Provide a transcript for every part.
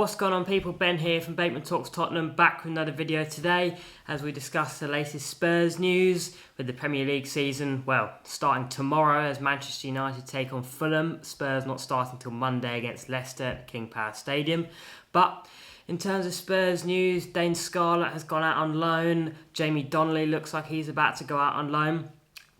What's going on, people? Ben here from Bateman Talks Tottenham, back with another video today as we discuss the latest Spurs news with the Premier League season, starting tomorrow as Manchester United take on Fulham. Spurs not starting till Monday against Leicester at King Power Stadium. But in terms of Spurs news, Dane Scarlett has gone out on loan. Jamie Donnelly looks like he's about to go out on loan.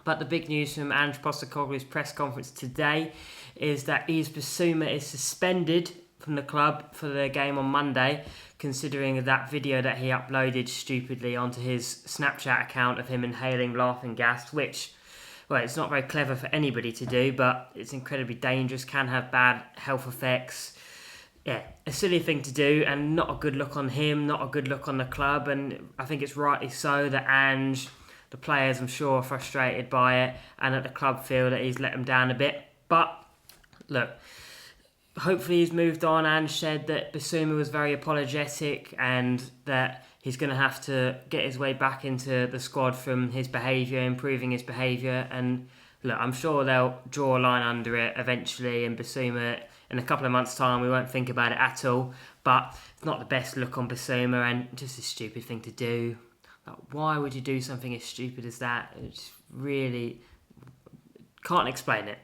But the big news from Ange Postecoglou's press conference today is that Bissouma is suspended from the club for the game on Monday, considering that video that he uploaded stupidly onto his Snapchat account of him inhaling laughing gas, which, it's not very clever for anybody to do, but it's incredibly dangerous, can have bad health effects. Yeah, a silly thing to do and not a good look on him, not a good look on the club, and I think it's rightly so that Ange, the players I'm sure are frustrated by it, and at the club feel that he's let them down a bit. But look, hopefully he's moved on. And said that Bissouma was very apologetic and that he's going to have to get his way back into the squad from his behaviour, improving his behaviour. And look, I'm sure they'll draw a line under it eventually, and Bissouma, in a couple of months' time, we won't think about it at all. But it's not the best look on Bissouma and just a stupid thing to do. Like, why would you do something as stupid as that? It's really can't explain it.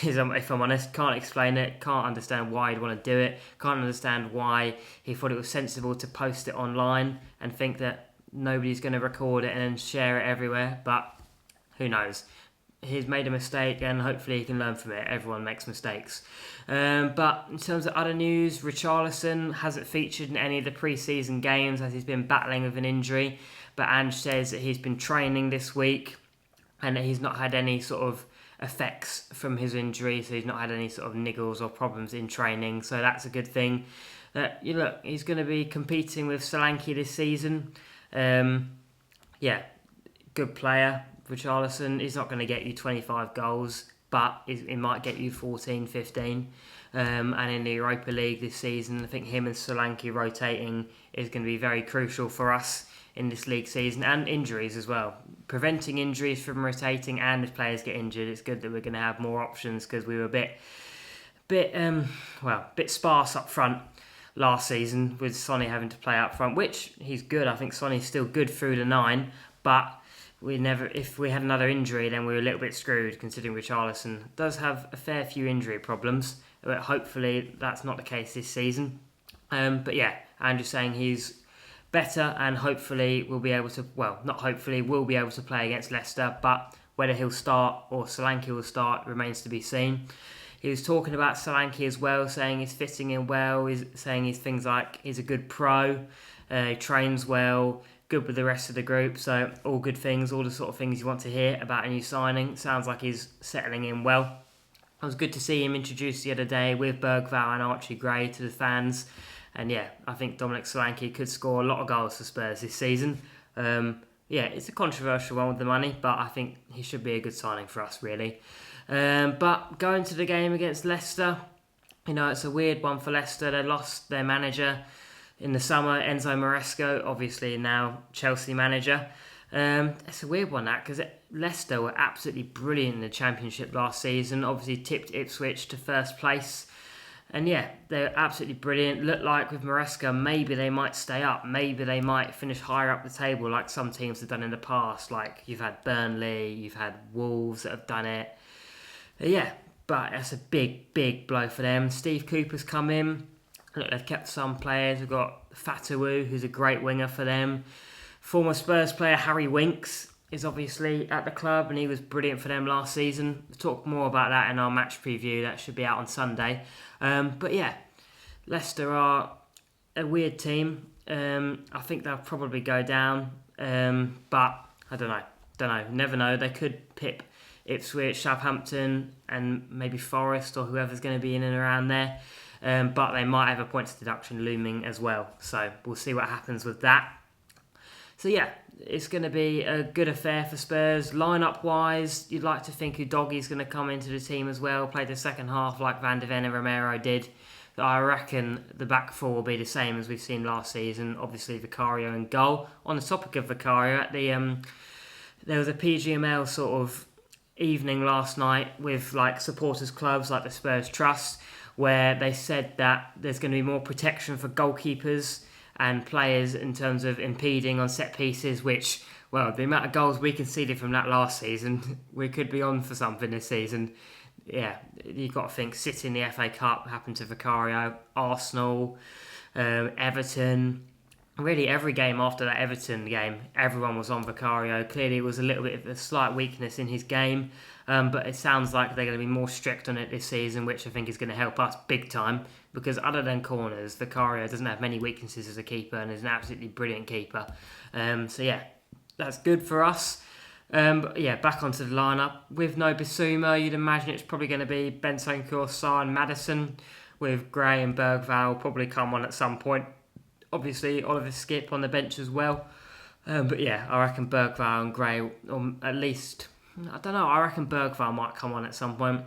If I'm honest, can't explain it. Can't understand why he'd want to do it. Can't understand why he thought it was sensible to post it online and think that nobody's going to record it and then share it everywhere. But who knows? He's made a mistake and hopefully he can learn from it. Everyone makes mistakes. But in terms of other news, Richarlison hasn't featured in any of the pre-season games as he's been battling with an injury. But Ange says that he's been training this week and that he's not had any sort of effects from his injury, so he's not had any sort of niggles or problems in training, so that's a good thing. He's going to be competing with Solanke this season. Good player, Richarlison. He's not going to get you 25 goals, but he might get you 14, 15. And in the Europa League this season, I think him and Solanke rotating is going to be very crucial for us in this league season, and injuries as well. Preventing injuries from rotating, and if players get injured, it's good that we're going to have more options, because we were a bit sparse up front last season with Sonny having to play up front, which he's good. I think Sonny's still good through the 9, but if we had another injury, then we were a little bit screwed, considering Richarlison does have a fair few injury problems. But hopefully that's not the case this season. I'm just saying he's better, and hopefully we'll be able to, we'll be able to play against Leicester, but whether he'll start or Solanke will start remains to be seen. He was talking about Solanke as well, saying he's fitting in well, he's saying he's things like he's a good pro, he trains well, good with the rest of the group, so all good things, all the sort of things you want to hear about a new signing. Sounds like he's settling in well. It was good to see him introduced the other day with Bergvall and Archie Gray to the fans. And I think Dominic Solanke could score a lot of goals for Spurs this season. It's a controversial one with the money, but I think he should be a good signing for us, really. But going to the game against Leicester, it's a weird one for Leicester. They lost their manager in the summer, Enzo Maresco, obviously now Chelsea manager. It's a weird one, that, because Leicester were absolutely brilliant in the Championship last season, obviously tipped Ipswich to first place. And they're absolutely brilliant. Look like with Maresca, maybe they might stay up. Maybe they might finish higher up the table like some teams have done in the past. Like you've had Burnley, you've had Wolves that have done it. But that's a big, big blow for them. Steve Cooper's come in. Look, they've kept some players. We've got Fatawu, who's a great winger for them. Former Spurs player Harry Winks is obviously at the club, and he was brilliant for them last season. We'll talk more about that in our match preview. That should be out on Sunday. Leicester are a weird team. I think they'll probably go down, but I don't know. Never know. They could pip Ipswich, Southampton, and maybe Forest or whoever's going to be in and around there. But they might have a points deduction looming as well. So we'll see what happens with that. So it's going to be a good affair for Spurs. Line-up-wise, you'd like to think Udogie's going to come into the team as well, play the second half like Van de Ven and Romero did. But I reckon the back four will be the same as we've seen last season. Obviously, Vicario in goal. On the topic of Vicario, at the there was a PGML sort of evening last night with like supporters clubs like the Spurs Trust, where they said that there's going to be more protection for goalkeepers and players in terms of impeding on set pieces, which, well, the amount of goals we conceded from that last season, we could be on for something this season. Yeah, you've got to think City in the FA Cup happened to Vicario, Arsenal, Everton. Really, every game after that Everton game, everyone was on Vicario. Clearly, it was a little bit of a slight weakness in his game, but it sounds like they're going to be more strict on it this season, which I think is going to help us big time, because other than corners, Vicario doesn't have many weaknesses as a keeper and is an absolutely brilliant keeper. So yeah, that's good for us. But yeah, back onto the lineup. With no Bissouma, you'd imagine it's probably going to be Bentancur, Sarr and Maddison, with Gray and Bergvall probably come on at some point. Obviously, Oliver Skip on the bench as well. But yeah, I reckon Bergvall and Gray, or at least, I don't know, I reckon Bergvall might come on at some point.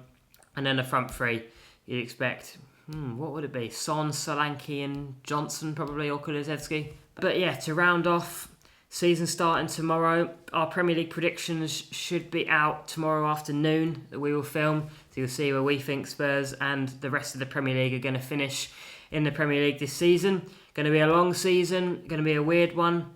And then the front three, you'd expect, what would it be? Son, Solanke and Johnson probably, or Kulusevski. But yeah, to round off, season starting tomorrow. Our Premier League predictions should be out tomorrow afternoon that we will film. So you'll see where we think Spurs and the rest of the Premier League are going to finish in the Premier League this season. Going to be a long season, going to be a weird one.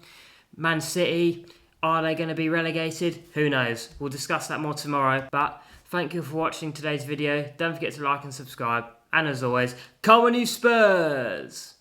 Man City, are they going to be relegated? Who knows? We'll discuss that more tomorrow. But thank you for watching today's video. Don't forget to like and subscribe. And as always, come on you Spurs!